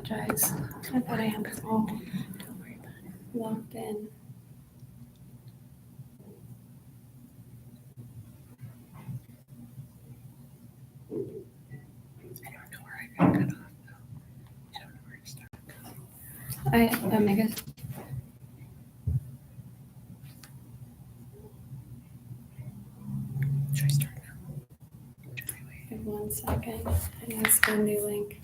apologize. I thought I had this all locked in. I don't know where I got cut off, though. I don't know where to start. Omega. Should I start now? Should I wait? Give 1 second. I gotta send new link.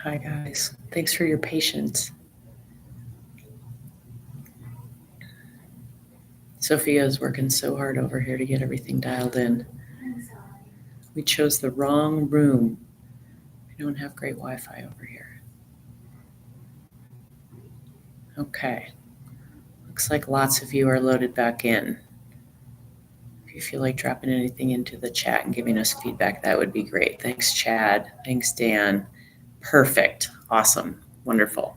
Hi, guys. Thanks for your patience. Sophia is working so hard over here to get everything dialed in. We chose the wrong room. We don't have great Wi-Fi over here. Okay. Looks like lots of you are loaded back in. If you feel like dropping anything into the chat and giving us feedback, that would be great. Thanks, Chad. Thanks, Dan. Perfect. Awesome. Wonderful.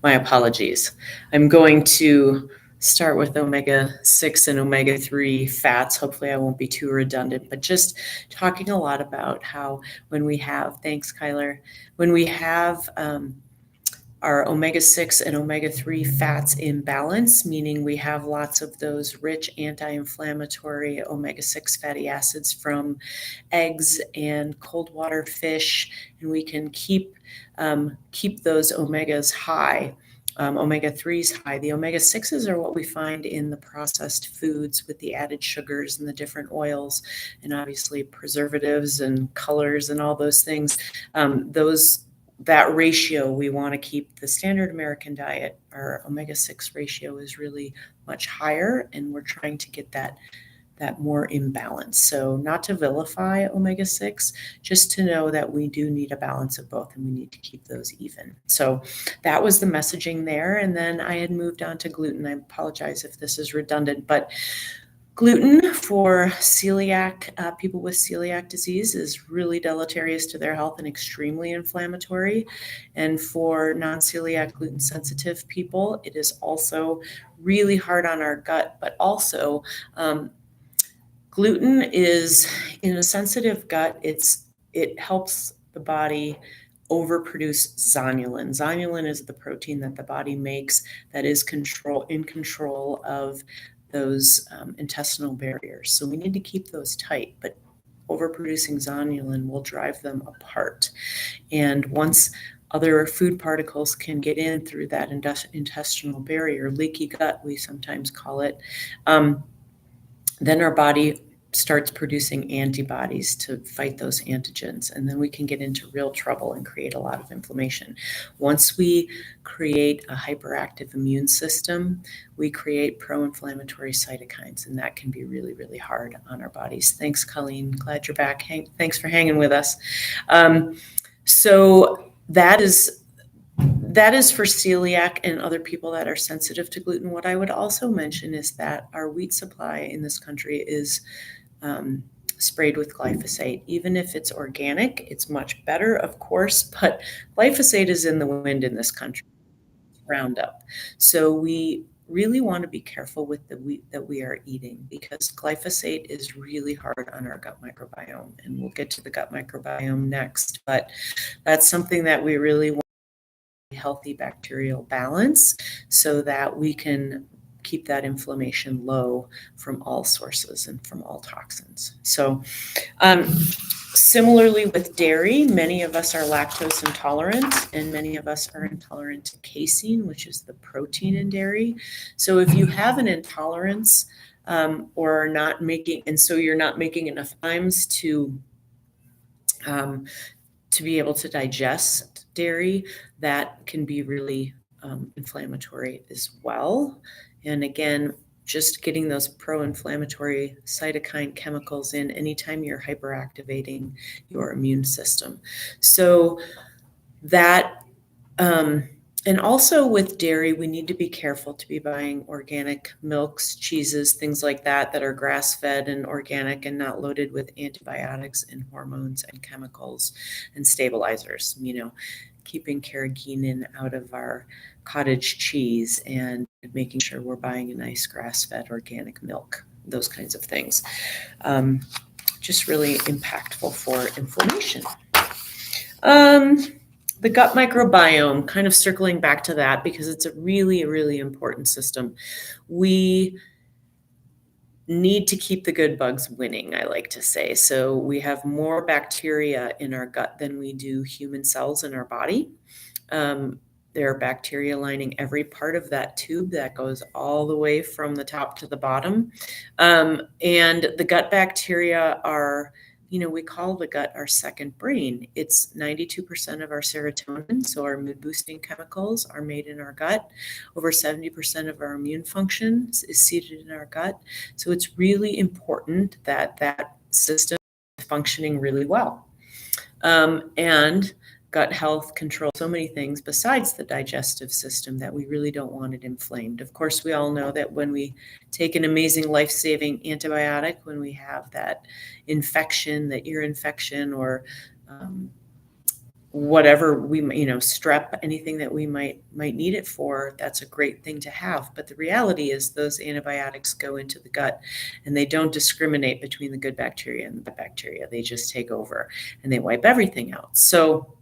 My apologies. I'm going to start with omega-6 and omega-3 fats. Hopefully I won't be too redundant, but just talking a lot about how when we have, thanks, Kyler, when we have our omega-6 and omega-3 fats in balance, meaning we have lots of those rich anti-inflammatory omega-6 fatty acids from eggs and cold water fish, and we can keep those omegas high, omega-3s high. The omega-6s are what we find in the processed foods with the added sugars and the different oils and obviously preservatives and colors and all those things. That ratio, we want to keep the standard American diet. Our omega-6 ratio is really much higher, and we're trying to get that more in balance. So not to vilify omega-6, just to know that we do need a balance of both, and we need to keep those even. So that was the messaging there. And then I had moved on to gluten. I apologize if this is redundant, but gluten for celiac, people with celiac disease is really deleterious to their health and extremely inflammatory. And for non-celiac gluten sensitive people, it is also really hard on our gut, but also gluten is in a sensitive gut. It helps the body overproduce zonulin. Zonulin is the protein that the body makes that is in control of those intestinal barriers. So we need to keep those tight, but overproducing zonulin will drive them apart. And once other food particles can get in through that intestinal barrier, leaky gut, we sometimes call it, then our body starts producing antibodies to fight those antigens, and then we can get into real trouble and create a lot of inflammation. Once we create a hyperactive immune system, we create pro-inflammatory cytokines, and that can be really, really hard on our bodies. Thanks, Colleen. Glad you're back. Thanks for hanging with us. So that is for celiac and other people that are sensitive to gluten. What I would also mention is that our wheat supply in this country is sprayed with glyphosate. Even if it's organic, it's much better, of course, but glyphosate is in the wind in this country, Roundup. So we really want to be careful with the wheat that we are eating, because glyphosate is really hard on our gut microbiome, and we'll get to the gut microbiome next, but that's something that we really want, healthy bacterial balance, so that we can keep that inflammation low from all sources and from all toxins. So similarly with dairy, many of us are lactose intolerant, and many of us are intolerant to casein, which is the protein in dairy. So if you have an intolerance or are not making, and so you're not making enough enzymes to be able to digest dairy, that can be really inflammatory as well. And again, just getting those pro-inflammatory cytokine chemicals in anytime you're hyperactivating your immune system. So that And also with dairy, we need to be careful to be buying organic milks, cheeses, things like that that are grass-fed and organic and not loaded with antibiotics and hormones and chemicals and stabilizers. Keeping carrageenan out of our cottage cheese and making sure we're buying a nice grass-fed organic milk, those kinds of things. Just really impactful for inflammation. The gut microbiome, kind of circling back to that because it's a really, really important system. We need to keep the good bugs winning, I like to say. So we have more bacteria in our gut than we do human cells in our body. There are bacteria lining every part of that tube that goes all the way from the top to the bottom. And the gut bacteria are, we call the gut our second brain. It's 92% of our serotonin, so our mood boosting chemicals are made in our gut. Over 70% of our immune function is seated in our gut. So it's really important that that system is functioning really well. And gut health controls so many things besides the digestive system that we really don't want it inflamed. Of course, we all know that when we take an amazing life-saving antibiotic, when we have that infection, the ear infection, or whatever we, strep, anything that we might need it for, that's a great thing to have. But the reality is those antibiotics go into the gut and they don't discriminate between the good bacteria and the bad bacteria. They just take over and they wipe everything out. So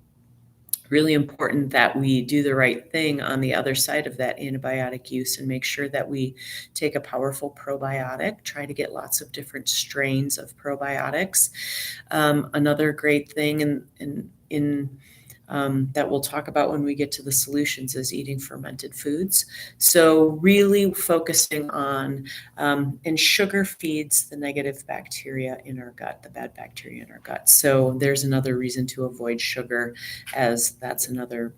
really important that we do the right thing on the other side of that antibiotic use and make sure that we take a powerful probiotic, try to get lots of different strains of probiotics. Another great thing that we'll talk about when we get to the solutions is eating fermented foods. So really focusing on, and sugar feeds the negative bacteria in our gut, the bad bacteria in our gut. So there's another reason to avoid sugar, as that's another,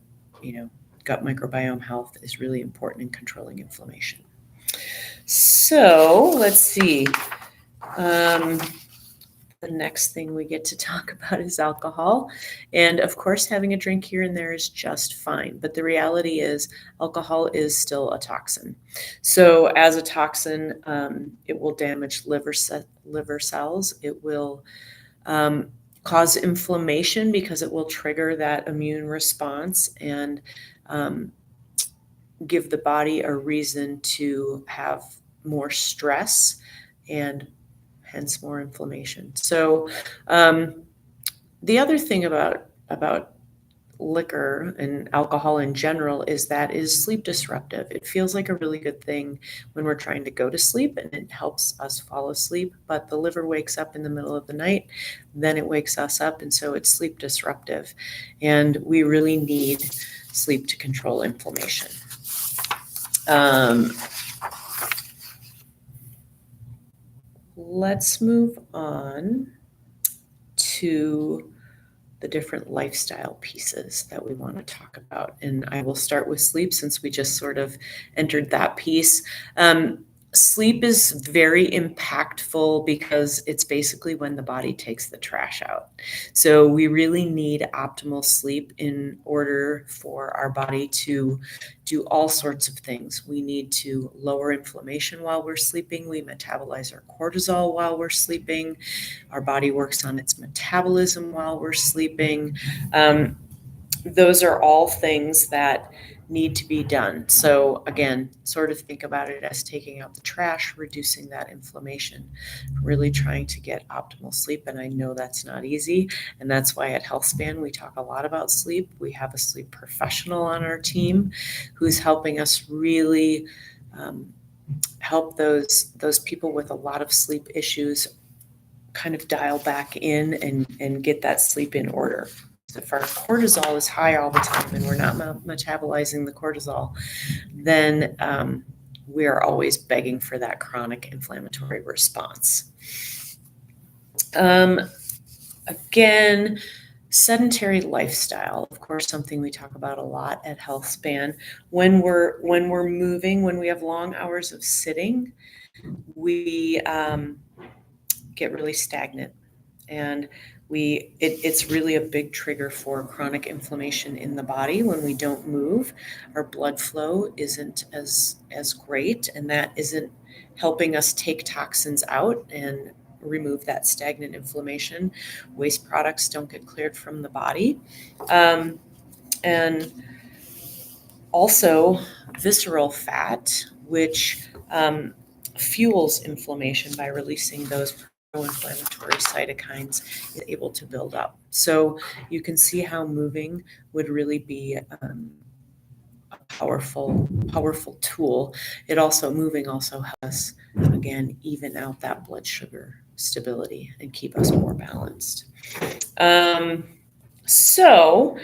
gut microbiome health is really important in controlling inflammation. So let's see. The next thing we get to talk about is alcohol. And of course, having a drink here and there is just fine. But the reality is alcohol is still a toxin. So as a toxin, it will damage liver cells. It will cause inflammation because it will trigger that immune response and give the body a reason to have more stress and hence more inflammation. So the other thing about liquor and alcohol in general is that it is sleep disruptive. It feels like a really good thing when we're trying to go to sleep and it helps us fall asleep, but the liver wakes up in the middle of the night, then it wakes us up, and so it's sleep disruptive. And we really need sleep to control inflammation. Let's move on to the different lifestyle pieces that we want to talk about. And I will start with sleep since we just sort of entered that piece. Sleep is very impactful because it's basically when the body takes the trash out. So we really need optimal sleep in order for our body to do all sorts of things. We need to lower inflammation while we're sleeping. We metabolize our cortisol while we're sleeping. Our body works on its metabolism while we're sleeping. Those are all things that need to be done. So again, sort of think about it as taking out the trash, reducing that inflammation, really trying to get optimal sleep. And I know that's not easy. And that's why at HealthSpan, we talk a lot about sleep. We have a sleep professional on our team who's helping us really help those people with a lot of sleep issues kind of dial back in and get that sleep in order. If our cortisol is high all the time and we're not metabolizing the cortisol, then we are always begging for that chronic inflammatory response. Again, sedentary lifestyle, of course, something we talk about a lot at HealthSpan. When we're moving, when we have long hours of sitting, we get really stagnant. And it's really a big trigger for chronic inflammation in the body. When we don't move, our blood flow isn't as great, and that isn't helping us take toxins out and remove that stagnant inflammation. Waste products don't get cleared from the body. And also visceral fat, which fuels inflammation by releasing those pro-inflammatory cytokines, is able to build up. So you can see how moving would really be a powerful tool. Moving also helps us, again, even out that blood sugar stability and keep us more balanced. So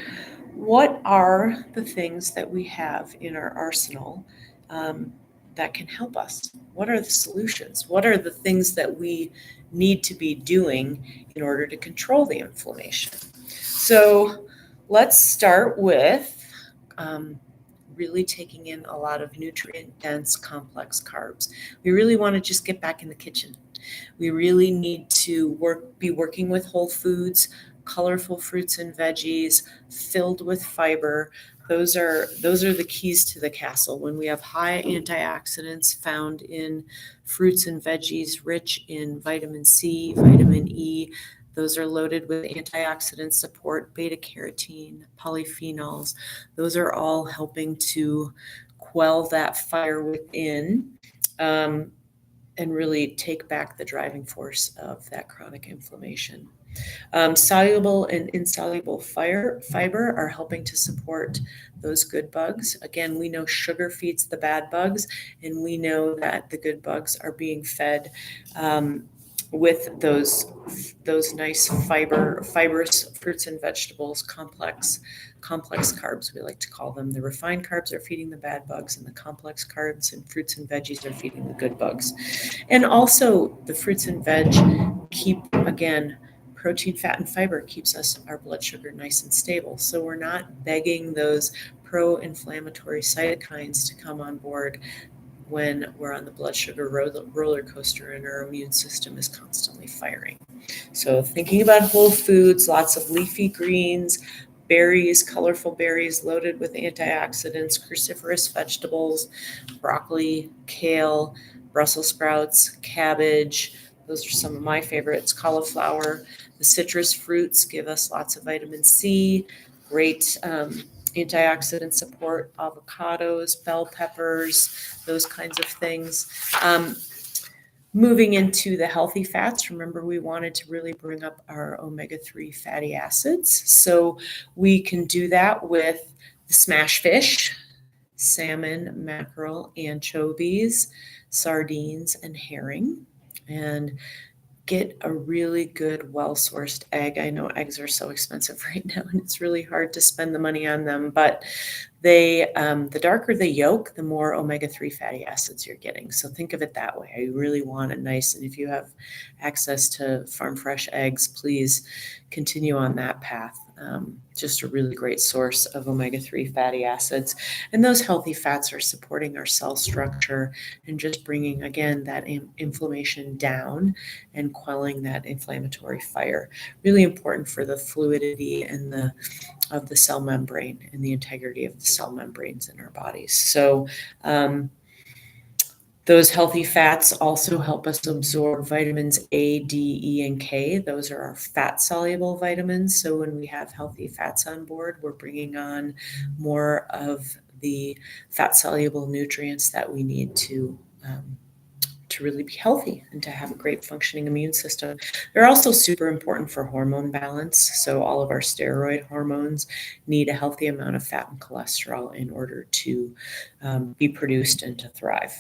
what are the things that we have in our arsenal that can help us? What are the solutions? What are the things that we need to be doing in order to control the inflammation? So let's start with really taking in a lot of nutrient-dense complex carbs. We really want to just get back in the kitchen. We really need to be working with whole foods, colorful fruits and veggies, filled with fiber. Those are the keys to the castle. When we have high antioxidants found in fruits and veggies, rich in vitamin C, vitamin E, those are loaded with antioxidant support, beta carotene, polyphenols. Those are all helping to quell that fire within. And really take back the driving force of that chronic inflammation. Soluble and insoluble fiber are helping to support those good bugs. Again, we know sugar feeds the bad bugs, and we know that the good bugs are being fed with those nice fibrous fruits and vegetables, complex carbs, we like to call them. The refined carbs are feeding the bad bugs, and the complex carbs and fruits and veggies are feeding the good bugs. And also the fruits and veg keep, again, protein, fat, and fiber keeps our blood sugar nice and stable. So we're not begging those pro-inflammatory cytokines to come on board when we're on the blood sugar roller coaster and our immune system is constantly firing. So thinking about whole foods, lots of leafy greens, berries, colorful berries loaded with antioxidants, cruciferous vegetables, broccoli, kale, Brussels sprouts, cabbage. Those are some of my favorites. Cauliflower. The citrus fruits give us lots of vitamin C, great antioxidant support, avocados, bell peppers, those kinds of things. Moving into the healthy fats, remember we wanted to really bring up our omega-3 fatty acids. So we can do that with the smash fish, salmon, mackerel, anchovies, sardines, and herring. And get a really good, well-sourced egg. I know eggs are so expensive right now, and it's really hard to spend the money on them, but the darker the yolk, the more omega-3 fatty acids you're getting. So think of it that way. I really want a nice, and if you have access to farm fresh eggs, please continue on that path. Just a really great source of omega-3 fatty acids. And those healthy fats are supporting our cell structure and just bringing, again, that inflammation down and quelling that inflammatory fire. Really important for the fluidity and of the cell membrane and the integrity of the cell membranes in our bodies. So those healthy fats also help us absorb vitamins A, D, E, and K. Those are our fat-soluble vitamins. So when we have healthy fats on board, we're bringing on more of the fat-soluble nutrients that we need to really be healthy and to have a great functioning immune system. They're also super important for hormone balance. So all of our steroid hormones need a healthy amount of fat and cholesterol in order to be produced and to thrive.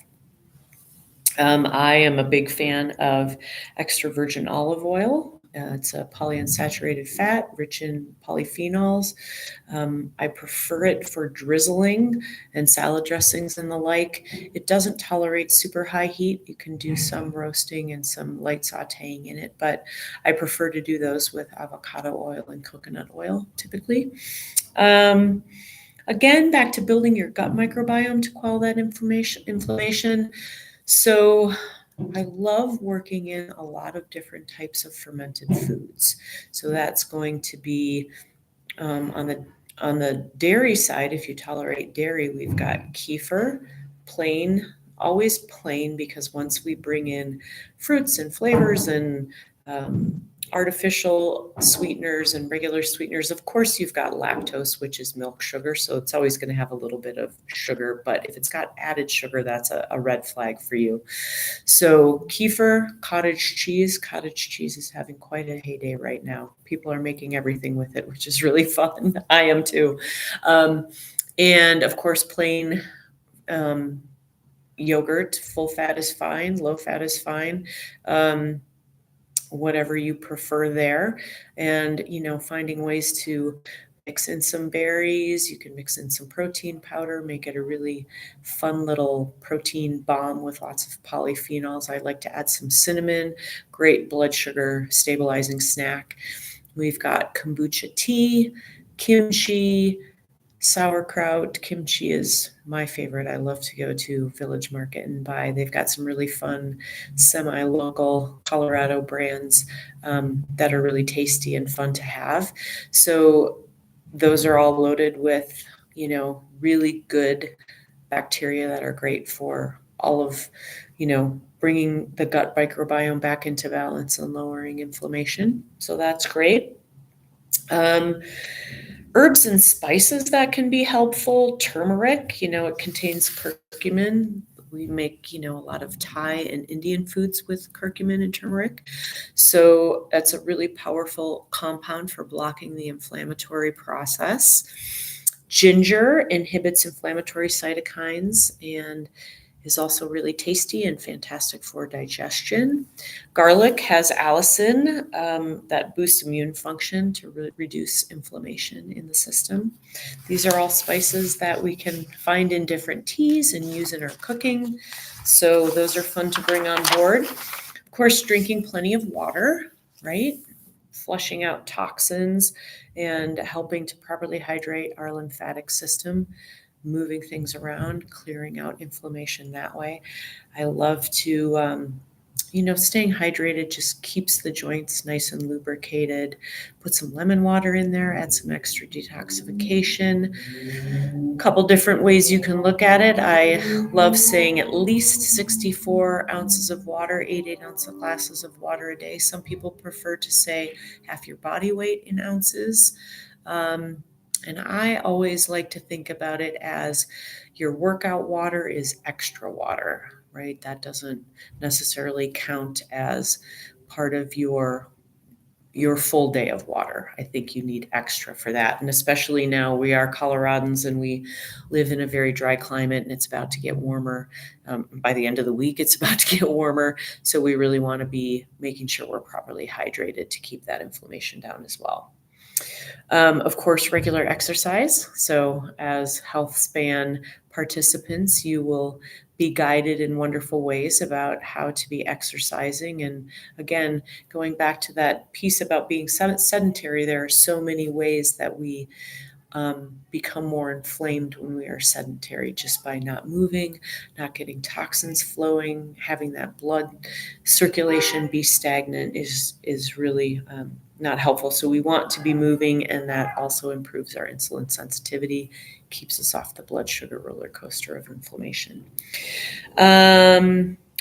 I am a big fan of extra virgin olive oil. It's a polyunsaturated fat rich in polyphenols. I prefer it for drizzling and salad dressings and the like. It doesn't tolerate super high heat. You can do some roasting and some light sauteing in it, but I prefer to do those with avocado oil and coconut oil typically. Again, back to building your gut microbiome to quell that inflammation. So I love working in a lot of different types of fermented foods. So that's going to be on the dairy side. If you tolerate dairy, we've got kefir, plain, always plain, because once we bring in fruits and flavors and artificial sweeteners and regular sweeteners, of course you've got lactose, which is milk sugar, so it's always going to have a little bit of sugar, but if it's got added sugar, that's a red flag for you. So kefir, cottage cheese is having quite a heyday right now. People are making everything with it, which is really fun. I am too. And of course, plain yogurt, full fat is fine, low fat is fine. Whatever you prefer there. And, finding ways to mix in some berries. You can mix in some protein powder, make it a really fun little protein bomb with lots of polyphenols. I like to add some cinnamon, great blood sugar stabilizing snack. We've got kombucha tea, kimchi, sauerkraut. Kimchi is my favorite. I love to go to Village Market and buy. They've got some really fun semi-local Colorado brands that are really tasty and fun to have. So those are all loaded with, really good bacteria that are great for all of, bringing the gut microbiome back into balance and lowering inflammation. So that's great. Herbs and spices that can be helpful. Turmeric, it contains curcumin. We make, a lot of Thai and Indian foods with curcumin and turmeric. So that's a really powerful compound for blocking the inflammatory process. Ginger inhibits inflammatory cytokines and is also really tasty and fantastic for digestion. Garlic has allicin that boosts immune function to reduce inflammation in the system. These are all spices that we can find in different teas and use in our cooking. So those are fun to bring on board. Of course, drinking plenty of water, right? Flushing out toxins and helping to properly hydrate our lymphatic system, moving things around, clearing out inflammation that way. I love to, staying hydrated just keeps the joints nice and lubricated. Put some lemon water in there, add some extra detoxification. A couple different ways you can look at it. I love saying at least 64 ounces of water, 8 ounce glasses of water a day. Some people prefer to say half your body weight in ounces. And I always like to think about it as your workout water is extra water, right? That doesn't necessarily count as part of your full day of water. I think you need extra for that. And especially now we are Coloradans and we live in a very dry climate and it's about to get warmer. By the end of the week, it's about to get warmer. So we really want to be making sure we're properly hydrated to keep that inflammation down as well. Of course, regular exercise. So as health span participants, you will be guided in wonderful ways about how to be exercising. And again, going back to that piece about being sedentary, there are so many ways that we become more inflamed when we are sedentary, just by not moving, not getting toxins flowing, having that blood circulation be stagnant is really not helpful. So we want to be moving, and that also improves our insulin sensitivity, keeps us off the blood sugar roller coaster of inflammation.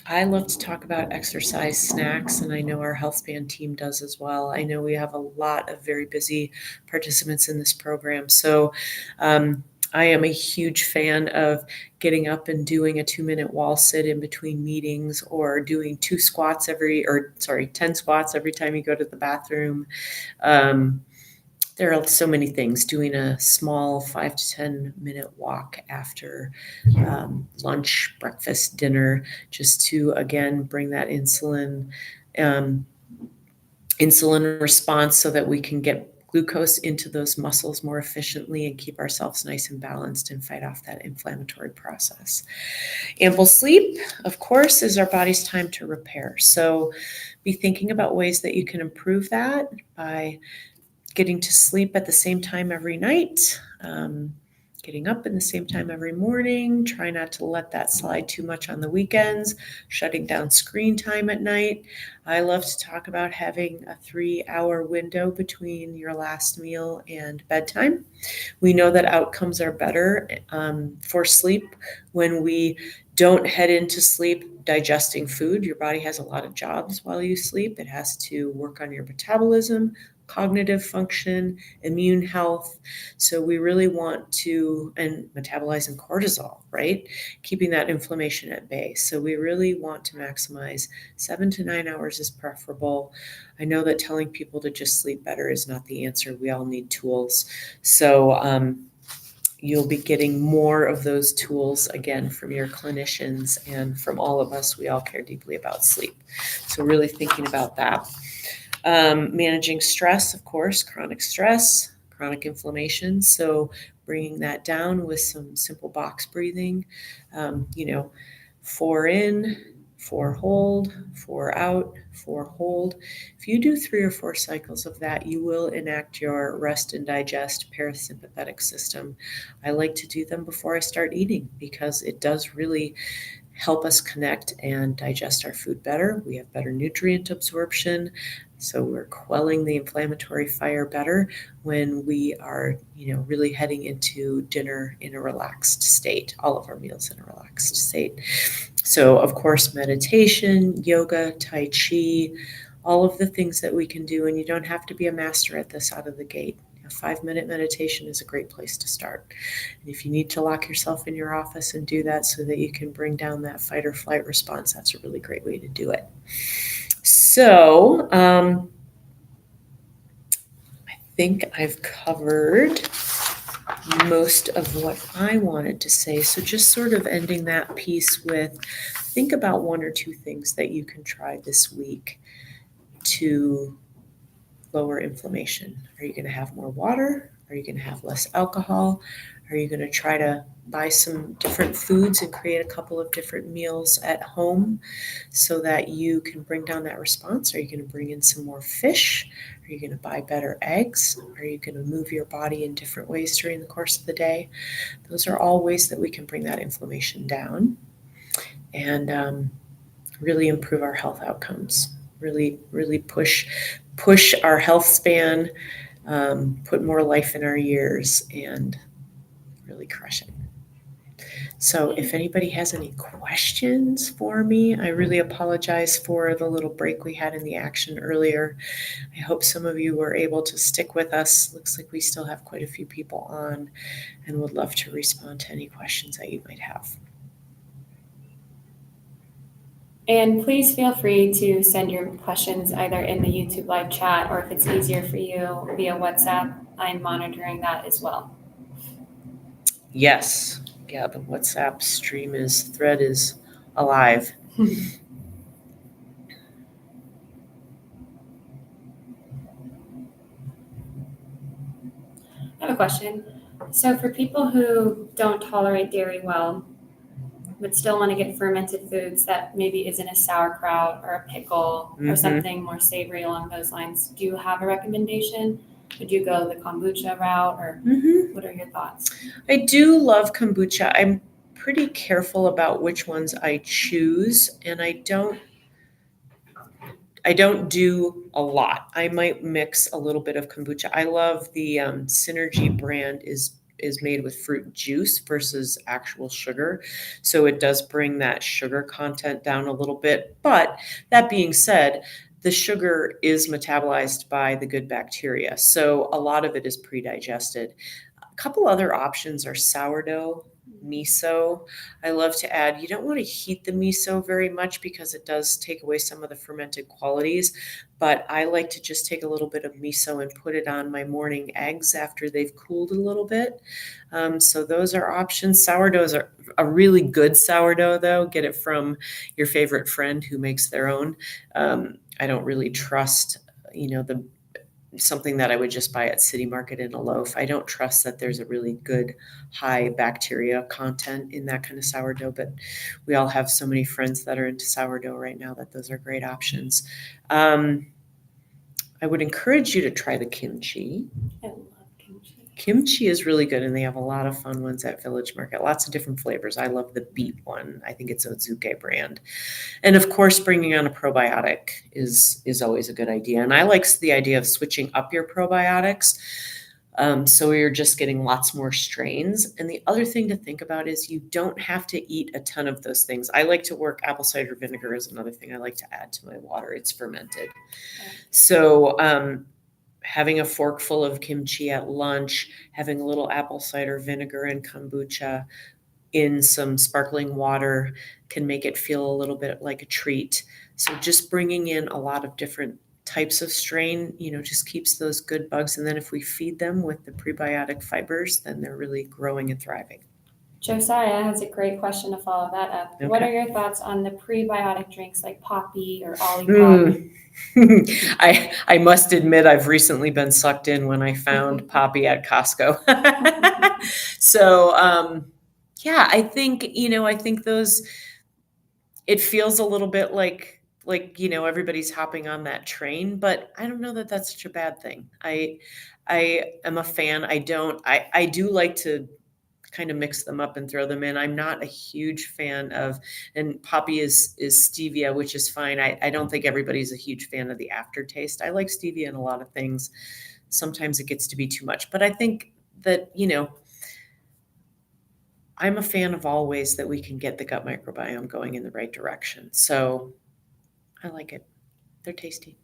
I love to talk about exercise snacks, and I know our HealthSpan team does as well. I know we have a lot of very busy participants in this program. So I am a huge fan of getting up and doing a 2-minute wall sit in between meetings, or doing 10 squats every time you go to the bathroom. There are so many things. Doing a small 5 to 10 minute walk after lunch, breakfast, dinner, just to, again, bring that insulin response so that we can get glucose into those muscles more efficiently and keep ourselves nice and balanced and fight off that inflammatory process. Ample sleep, of course, is our body's time to repair. So be thinking about ways that you can improve that by getting to sleep at the same time every night. getting up in the same time every morning. Try not to let that slide too much on the weekends. Shutting down screen time at night. I love to talk about having a 3-hour window between your last meal and bedtime. We know that outcomes are better for sleep when we don't head into sleep digesting food. Your body has a lot of jobs while you sleep. It has to work on your metabolism, cognitive function, immune health. So we really want to, and metabolizing cortisol, right? Keeping that inflammation at bay. So we really want to maximize 7 to 9 hours is preferable. I know that telling people to just sleep better is not the answer. We all need tools. So you'll be getting more of those tools again from your clinicians and from all of us. We all care deeply about sleep. So really thinking about that. Managing stress, of course, chronic stress, chronic inflammation. So bringing that down with some simple box breathing, 4 in, 4 hold, 4 out, 4 hold. If you do 3 or 4 cycles of that, you will enact your rest and digest parasympathetic system. I like to do them before I start eating because it does really help us connect and digest our food better. We have better nutrient absorption. So we're quelling the inflammatory fire better when we are, really heading into dinner in a relaxed state, all of our meals in a relaxed state. So, of course, meditation, yoga, Tai Chi, all of the things that we can do. And you don't have to be a master at this out of the gate. A 5-minute meditation is a great place to start. And if you need to lock yourself in your office and do that so that you can bring down that fight or flight response, that's a really great way to do it. So I think I've covered most of what I wanted to say. So just sort of ending that piece with, think about 1 or 2 things that you can try this week to lower inflammation. Are you going to have more water? Are you going to have less alcohol? Are you going to try to buy some different foods and create a couple of different meals at home so that you can bring down that response? Are you going to bring in some more fish? Are you going to buy better eggs? Are you going to move your body in different ways during the course of the day? Those are all ways that we can bring that inflammation down and really improve our health outcomes. Really push our health span, put more life in our years, and really crush it. So if anybody has any questions for me, I really apologize for the little break we had in the action earlier. I hope some of you were able to stick with us. Looks like we still have quite a few people on and would love to respond to any questions that you might have. And please feel free to send your questions either in the YouTube live chat or if it's easier for you via WhatsApp. I'm monitoring that as well. Yes. Yeah, the WhatsApp thread is alive. I have a question. So for people who don't tolerate dairy well, but still want to get fermented foods that maybe isn't a sauerkraut or a pickle or something more savory along those lines, do you have a recommendation? Would you go the kombucha route or what are your thoughts? I do love kombucha. I'm pretty careful about which ones I choose, and I don't do a lot. I might mix a little bit of kombucha. I love the Synergy brand is made with fruit juice versus actual sugar. So it does bring that sugar content down a little bit. But that being said, the sugar is metabolized by the good bacteria. So a lot of it is pre-digested. A couple other options are sourdough, miso. I love to add, you don't want to heat the miso very much because it does take away some of the fermented qualities, but I like to just take a little bit of miso and put it on my morning eggs after they've cooled a little bit. So those are options. Sourdoughs are a really good sourdough though. Get it from your favorite friend who makes their own. I don't really trust, something that I would just buy at City Market in a loaf. I don't trust that there's a really good high bacteria content in that kind of sourdough, but we all have so many friends that are into sourdough right now that those are great options. I would encourage you to try the kimchi. I love kimchi. Kimchi is really good, and they have a lot of fun ones at Village Market. Lots of different flavors. I love the beet one. I think it's Otsuke brand. And of course, bringing on a probiotic is always a good idea. And I like the idea of switching up your probiotics. So you're just getting lots more strains. And the other thing to think about is you don't have to eat a ton of those things. I like to work apple cider vinegar is another thing I like to add to my water. It's fermented. So having a fork full of kimchi at lunch, having a little apple cider vinegar and kombucha in some sparkling water can make it feel a little bit like a treat. So just bringing in a lot of different types of strain, just keeps those good bugs. And then if we feed them with the prebiotic fibers, then they're really growing and thriving. Josiah has a great question to follow that up. Okay. What are your thoughts on the prebiotic drinks like Poppy or Olipop? I must admit I've recently been sucked in when I found Poppy at Costco. So yeah, I think those, it feels a little bit like everybody's hopping on that train, but I don't know that that's such a bad thing. I am a fan. I do like to kind of mix them up and throw them in. I'm not a huge fan of, and Poppy is stevia, which is fine. I don't think everybody's a huge fan of the aftertaste. I like stevia in a lot of things. Sometimes it gets to be too much, but I think that, I'm a fan of all ways that we can get the gut microbiome going in the right direction. So I like it. They're tasty.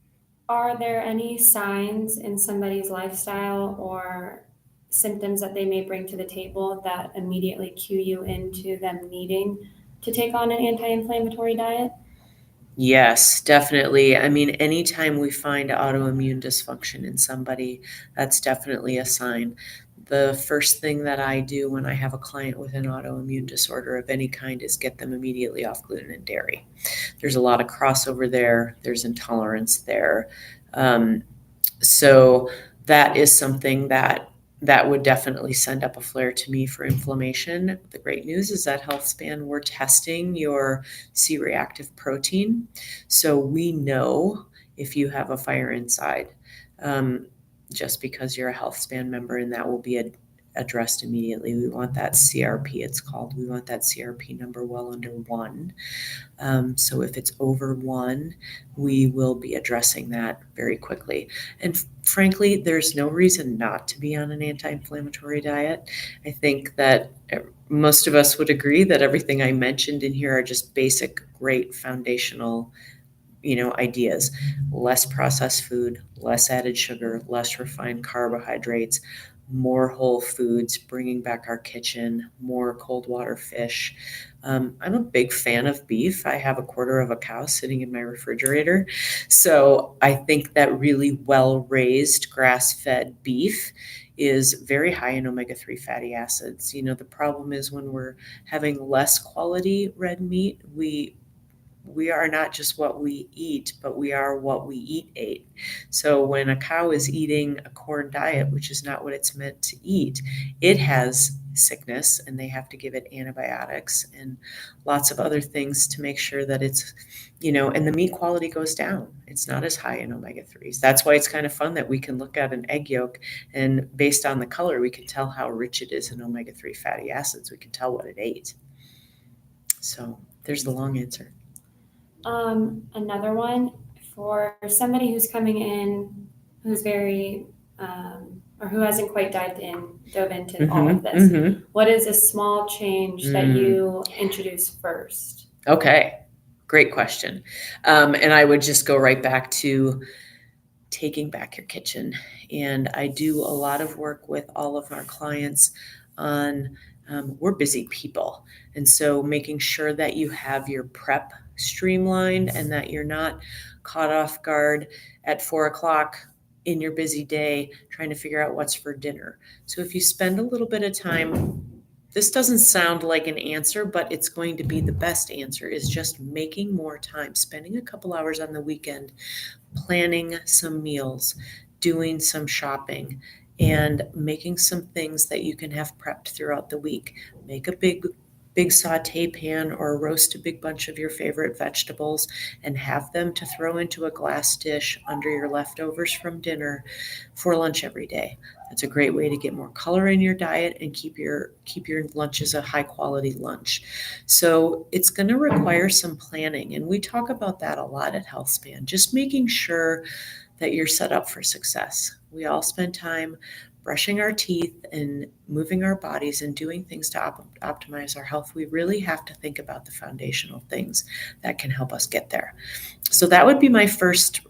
Are there any signs in somebody's lifestyle or symptoms that they may bring to the table that immediately cue you into them needing to take on an anti-inflammatory diet? Yes, definitely. I mean, anytime we find autoimmune dysfunction in somebody, that's definitely a sign. The first thing that I do when I have a client with an autoimmune disorder of any kind is get them immediately off gluten and dairy. There's a lot of crossover there. There's intolerance there. So that is something that would definitely send up a flare to me for inflammation. The great news is that HealthSpan, we're testing your C-reactive protein. So we know if you have a fire inside, just because you're a HealthSpan member, and that will be addressed immediately. We want that CRP, it's called. We want that CRP number well under 1. So if it's over 1, we will be addressing that very quickly. And frankly, there's no reason not to be on an anti-inflammatory diet. I think that most of us would agree that everything I mentioned in here are just basic, great foundational ideas. Less processed food, less added sugar, less refined carbohydrates, more whole foods, bringing back our kitchen, more cold water fish. I'm a big fan of beef. I have a quarter of a cow sitting in my refrigerator. So I think that really well-raised grass-fed beef is very high in omega-3 fatty acids. The problem is when we're having less quality red meat, we are not just what we eat, but we are what we ate. So when a cow is eating a corn diet, which is not what it's meant to eat, it has sickness, and they have to give it antibiotics and lots of other things to make sure that it's, and the meat quality goes down. It's not as high in omega-3s. That's why it's kind of fun that we can look at an egg yolk, and based on the color, we can tell how rich it is in omega-3 fatty acids. We can tell what it ate. So there's the long answer. Another one for somebody who's coming in who's very or who hasn't quite dove into all of this. What is a small change that you introduce first? Okay, great question. And I would just go right back to taking back your kitchen. And I do a lot of work with all of our clients on we're busy people. And so making sure that you have your prep streamlined and that you're not caught off guard at 4:00 in your busy day trying to figure out what's for dinner. So if you spend a little bit of time, this doesn't sound like an answer, but it's going to be the best answer, is just making more time, spending a couple hours on the weekend, planning some meals, doing some shopping, and making some things that you can have prepped throughout the week. Make a big big saute pan or roast a big bunch of your favorite vegetables and have them to throw into a glass dish under your leftovers from dinner for lunch every day. That's a great way to get more color in your diet and keep your lunches a high quality lunch. So it's going to require some planning, and we talk about that a lot at HealthSpan, just making sure that you're set up for success. We all spend time brushing our teeth and moving our bodies and doing things to optimize our health. We really have to think about the foundational things that can help us get there. So that would be my first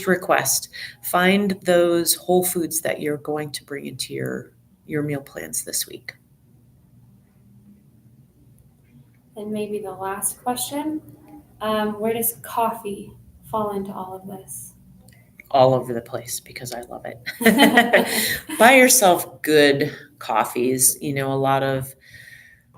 request. Find those whole foods that you're going to bring into your meal plans this week. And maybe the last question, where does coffee fall into all of this? All over the place, because I love it. Buy yourself good coffees. A lot of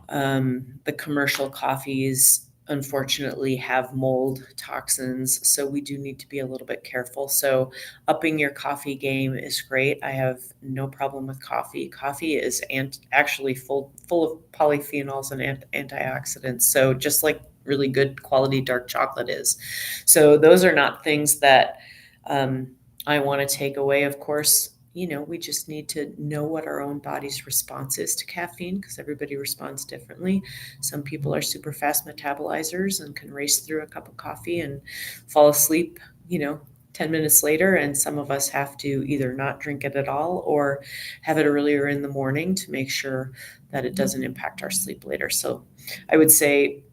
the commercial coffees unfortunately have mold toxins, so we do need to be a little bit careful. So upping your coffee game is great. I have no problem with coffee. Coffee is actually full of polyphenols and antioxidants, so just like really good quality dark chocolate is. So those are not things that I want to take away. Of course, we just need to know what our own body's response is to caffeine, because everybody responds differently. Some people are super fast metabolizers and can race through a cup of coffee and fall asleep, 10 minutes later. And some of us have to either not drink it at all or have it earlier in the morning to make sure that it doesn't impact our sleep later. So I would say,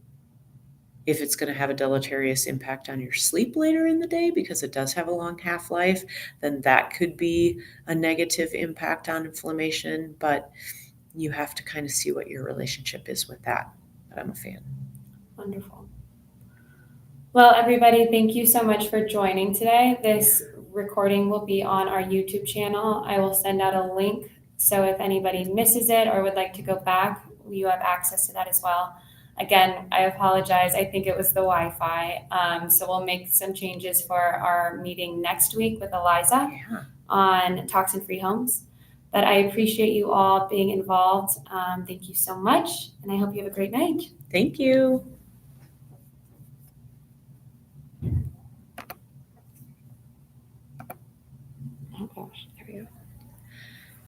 if it's going to have a deleterious impact on your sleep later in the day, because it does have a long half-life, then that could be a negative impact on inflammation. But you have to kind of see what your relationship is with that. But I'm a fan. Wonderful. Well, everybody, thank you so much for joining today. This recording will be on our YouTube channel. I will send out a link, so if anybody misses it or would like to go back, you have access to that as well. Again, I apologize. I think it was the Wi-Fi. So we'll make some changes for our meeting next week with Eliza on toxin-free homes. But I appreciate you all being involved. Thank you so much, and I hope you have a great night. Thank you. Oh gosh, there we go.